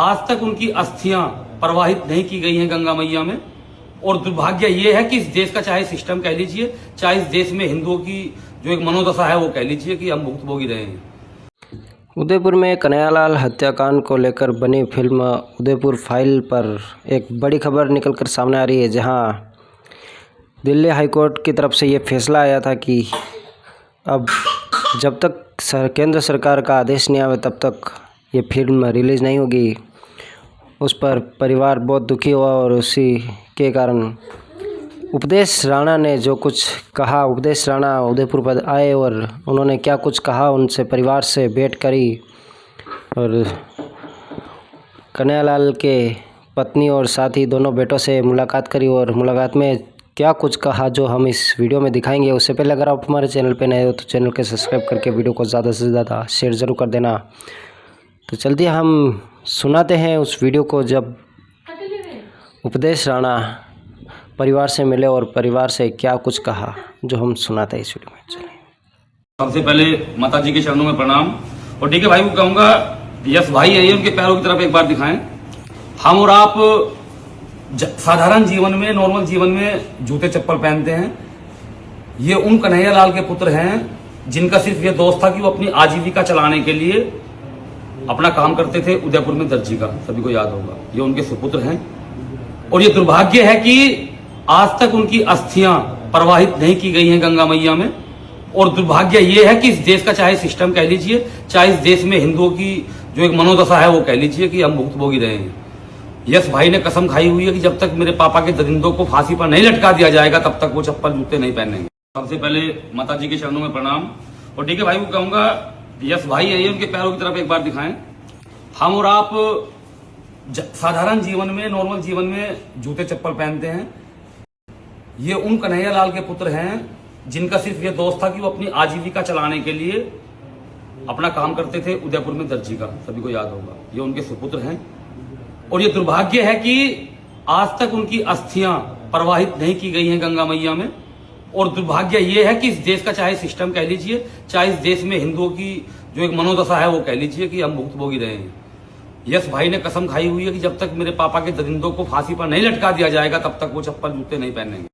आज तक उनकी अस्थियां प्रवाहित नहीं की गई हैं गंगा मैया में। और दुर्भाग्य ये है कि इस देश का चाहे सिस्टम कह लीजिए, चाहे इस देश में हिंदुओं की जो एक मनोदशा है वो कह लीजिए कि हम भुक्तभोगी रहे हैं। उदयपुर में कन्हैयालाल हत्याकांड को लेकर बनी फिल्म उदयपुर फाइल पर एक बड़ी खबर निकलकर सामने आ रही है, जहां दिल्ली हाईकोर्ट की तरफ से ये फैसला आया था कि अब जब तक केंद्र सरकार का आदेश नहीं आवे तब तक ये फिल्म रिलीज़ नहीं होगी। उस पर परिवार बहुत दुखी हुआ और उसी के कारण उपदेश राणा ने जो कुछ कहा, उपदेश राणा उदयपुर पर आए और उन्होंने क्या कुछ कहा, उनसे परिवार से भेंट करी और कन्हैयालाल के पत्नी और साथ ही दोनों बेटों से मुलाकात करी और मुलाकात में क्या कुछ कहा जो हम इस वीडियो में दिखाएंगे। उससे पहले अगर आप हमारे चैनल पे नए हो तो चैनल को सब्सक्राइब करके वीडियो को ज़्यादा से ज़्यादा शेयर ज़रूर कर देना। तो चलते हम सुनाते हैं उस वीडियो को, जब उपदेश राणा परिवार से मिले और परिवार से क्या कुछ कहा, जो हम सुनाते हैं इस वीडियो में। चलिए, सबसे पहले माता जी के चरणों में प्रणाम। और ठीक है भाई को कहूंगा, यस भाई आइए उनके पैरों की तरफ एक बार दिखाएं। हम और आप साधारण जीवन में, नॉर्मल जीवन में जूते चप्पल पहनते हैं। ये उन कन्हैयालाल के पुत्र हैं जिनका सिर्फ ये दोस्त था कि वो अपनी आजीविका चलाने के लिए अपना काम करते थे उदयपुर में दर्जी का, सभी को याद होगा। ये उनके सुपुत्र हैं और ये दुर्भाग्य है कि आज तक उनकी अस्थियां प्रवाहित नहीं की गई हैं गंगा मैया में। और दुर्भाग्य ये है कि इस देश का चाहे सिस्टम कह लीजिए, चाहे इस देश में हिंदुओं की जो एक मनोदशा है वो कह लीजिए कि हम भुक्तभोगी रहे हैं। यस भाई ने कसम खाई हुई है कि जब तक मेरे पापा के दरिंदों को फांसी पर नहीं लटका दिया जाएगा तब तक वो चप्पल जूते नहीं पहनेंगे। सबसे पहले माता जी के चरणों में प्रणाम। और ठीक है भाई को कहूंगा, यस भाई आइए उनके पैरों की तरफ एक बार दिखाएं। हम और आप साधारण जीवन में, नॉर्मल जीवन में जूते चप्पल पहनते हैं। ये उन कन्हैयालाल के पुत्र हैं जिनका सिर्फ ये दोस्त था कि वो अपनी आजीविका चलाने के लिए अपना काम करते थे उदयपुर में दर्जी का, सभी को याद होगा। ये उनके सुपुत्र हैं और ये दुर्भाग्य है कि आज तक उनकी अस्थियां प्रवाहित नहीं की गई हैं गंगा मैया में। और दुर्भाग्य ये है कि इस देश का चाहे सिस्टम कह लीजिए, चाहे इस देश में हिंदुओं की जो एक मनोदशा है वो कह लीजिए कि हम भुक्तभोगी रहे हैं। यस भाई ने कसम खाई हुई है कि जब तक मेरे पापा के दरिंदों को फांसी पर नहीं लटका दिया जाएगा तब तक वो चप्पल जूते नहीं पहनेंगे।